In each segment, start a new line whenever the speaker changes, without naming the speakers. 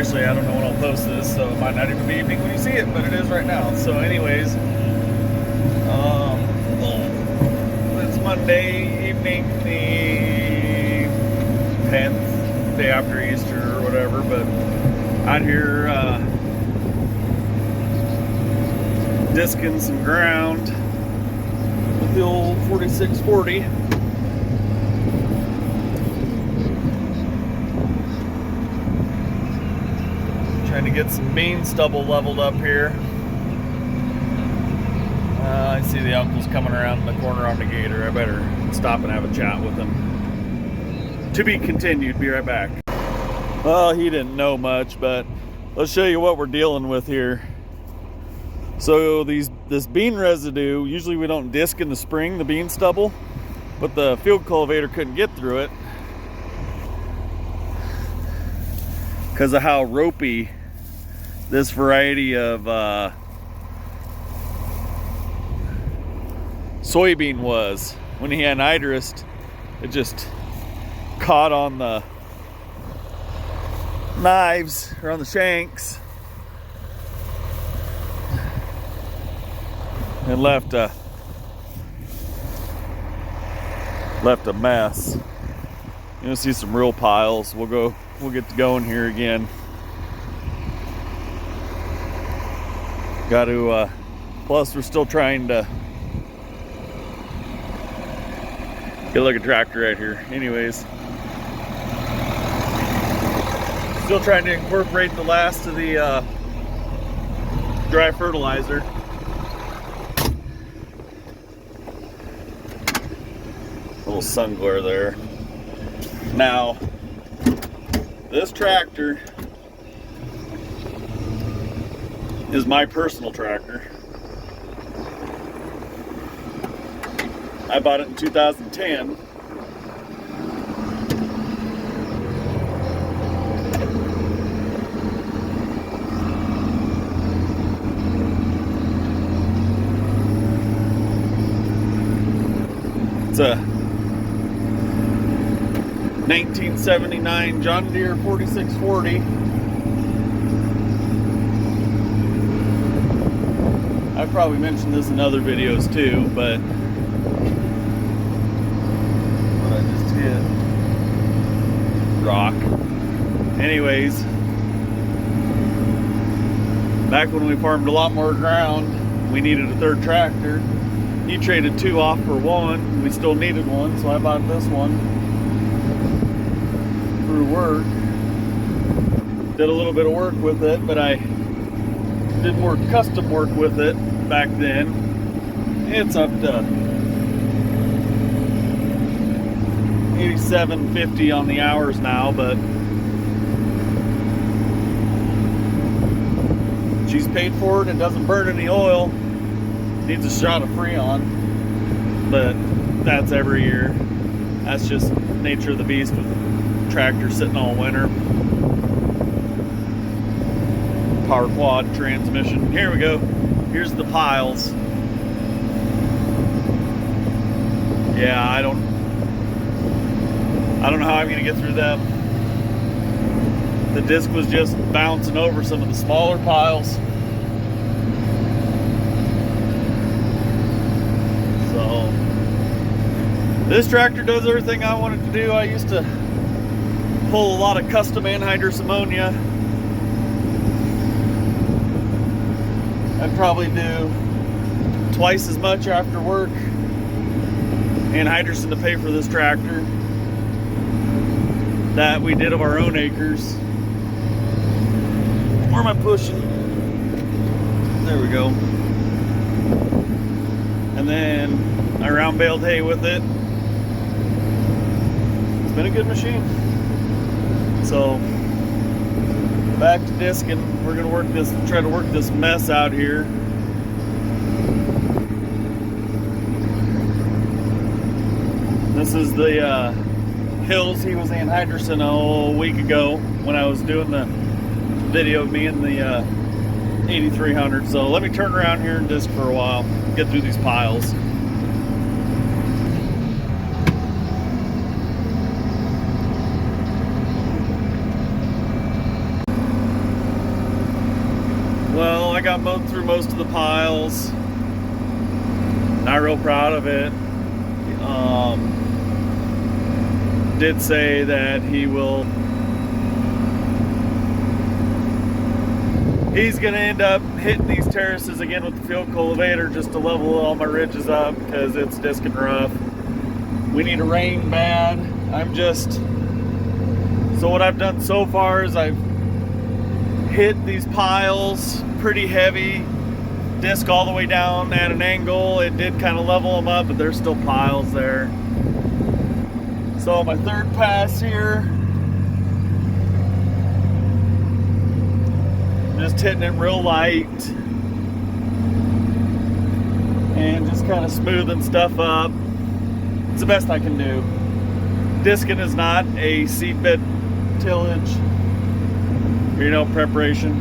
Actually, I don't know when I'll post this, so it might not even be evening when you see it, but it is right now. So anyways, it's Monday evening, the 10th, day after Easter or whatever, but out here disking some ground with the old 4640. Trying to get some bean stubble leveled up here. I see the uncle's coming around the corner on the gator. I better stop and have a chat with him. To be continued. Be right back. Well, he didn't know much, but let's show you what we're dealing with here. So this bean residue, usually we don't disc in the spring, the bean stubble, but the field cultivator couldn't get through it because of how ropey this variety of soybean was. When he anhydrous, it just caught on the knives or on the shanks and left a mess. You'll see some real piles. We'll get to going here again. Got to plus we're still trying to get like a tractor right here. Anyways, still trying to incorporate the last of the dry fertilizer. Little sun glare there. Now, this tractor is my personal tractor. I bought it in 2010. It's a 1979 John Deere 4640. I've probably mentioned this in other videos too, but what I just hit, rock. Anyways, back when we farmed a lot more ground, we needed a third tractor. He traded two off for one. We still needed one, so I bought this one through work. Did a little bit of work with it, but I did more custom work with it back then. It's up to 87.50 on the hours now, but she's paid for it. It doesn't burn any oil. Needs a shot of Freon, but that's every year. That's just nature of the beast with the tractor sitting all winter. Power quad transmission. Here we go. Here's the piles. Yeah, I don't know how I'm gonna get through them. The disc was just bouncing over some of the smaller piles. So this tractor does everything I wanted to do. I used to pull a lot of custom anhydrous ammonia. I'd probably do twice as much after work anhydrous to pay for this tractor that we did of our own acres. Where am I pushing? There we go. And then I round baled hay with it. It's been a good machine. So back to discing. We're gonna try to work this mess out here. This is the hills he was anhydrous a week ago when I was doing the video of me in the 8300. So let me turn around here and disc for a while, get through these piles. mowed through most of the piles. Not real proud of it. Did say that he's gonna end up hitting these terraces again with the field cultivator just to level all my ridges up because it's disking rough. We need a rain bad. So what I've done so far is I've hit these piles pretty heavy, disc all the way down at an angle. It did kind of level them up, but there's still piles there. So my third pass here, just hitting it real light and just kind of smoothing stuff up. It's the best I can do. Disking is not a seed bed tillage, preparation.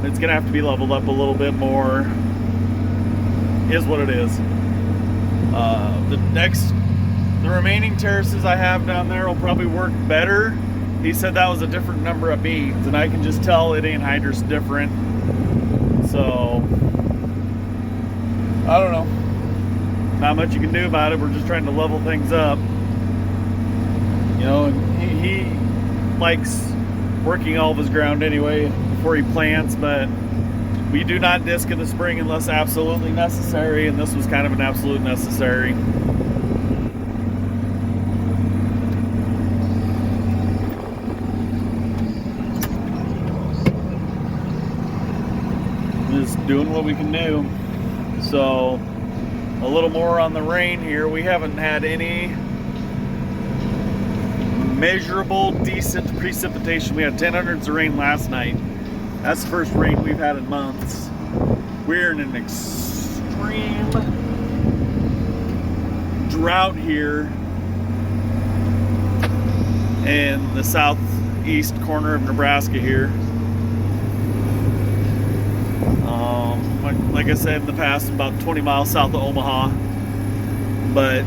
It's gonna have to be leveled up a little bit more. Is what it is. The remaining terraces I have down there will probably work better. He said that was a different number of beans, and I can just tell it anhydrous different. So I don't know. Not much you can do about it. We're just trying to level things up. He likes working all of his ground anyway before he plants, but we do not disc in the spring unless absolutely necessary, and this was kind of an absolute necessary. Just doing what we can do. So a little more on the rain here. We haven't had any measurable, decent precipitation. We had 10/100ths of rain last night. That's the first rain we've had in months. We're in an extreme drought here in the southeast corner of Nebraska here. Like I said in the past, about 20 miles south of Omaha. But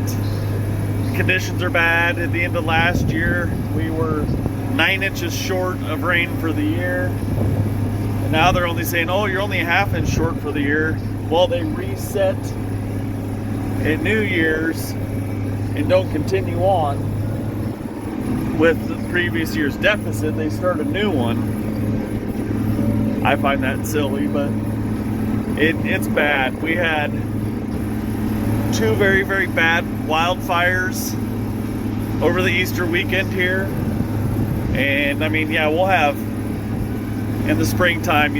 conditions are bad. At the end of last year, we were 9 inches short of rain for the year. And now they're only saying, oh, you're only a ½ inch short for the year. Well, they reset at New Year's and don't continue on with the previous year's deficit. They start a new one. I find that silly, but it's bad. We had 2 very, very bad wildfires over the Easter weekend here. And I mean, yeah, we'll have in the springtime,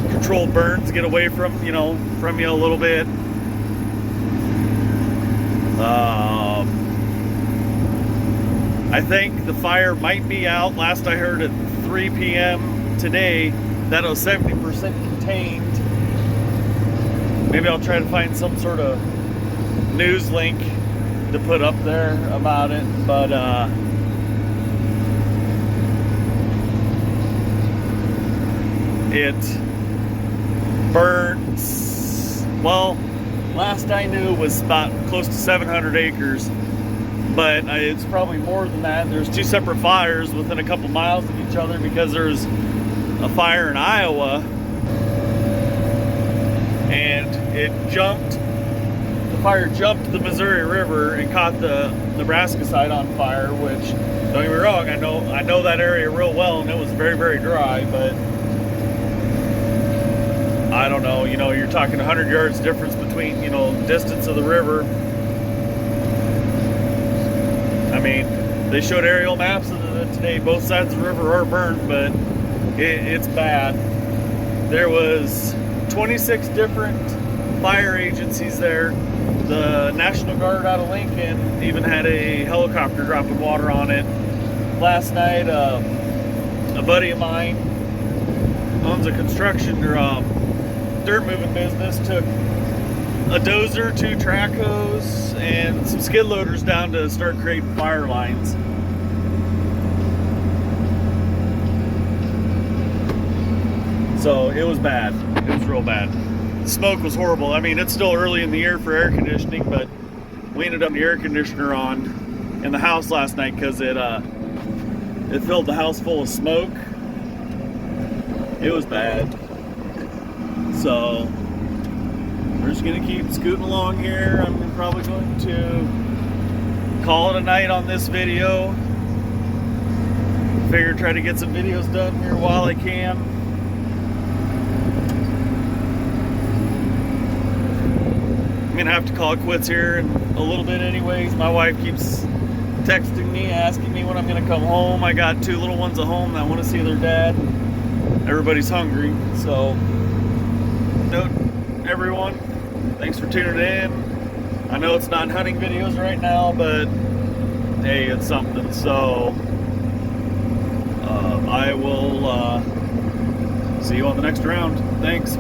controlled burns get away from you a little bit. I think the fire might be out. Last I heard at 3 p.m. today that it was 70% contained. Maybe I'll try to find some sort of news link to put up there about it, but it burns. Well, last I knew it was about close to 700 acres, but it's probably more than that. There's 2 separate fires within a couple miles of each other because there's a fire in Iowa, and the fire jumped the Missouri River and caught the Nebraska side on fire, which, don't get me wrong, I know that area real well, and it was very, very dry, but I don't know, you're talking 100 yards difference between, distance of the river. I mean, they showed aerial maps of it today. Both sides of the river are burned, but it's bad. There was 26 different fire agencies there. The National Guard out of Lincoln even had a helicopter dropping water on it. Last night, a buddy of mine owns a construction or dirt moving business, took a dozer, 2 track hose, and some skid loaders down to start creating fire lines. So it was bad. It was real bad. The smoke was horrible. I mean, it's still early in the year for air conditioning, but we ended up the air conditioner on in the house last night because it filled the house full of smoke. It was bad. So we're just gonna keep scooting along here. I'm probably going to call it a night on this video. Figure try to get some videos done here while I can. I'm gonna have to call it quits here in a little bit anyways. My wife keeps texting me, asking me when I'm gonna come home. I got 2 little ones at home that want to see their dad. Everybody's hungry, so note everyone, thanks for tuning in. I know it's not hunting videos right now, but hey, it's something. So I will see you on the next round. Thanks.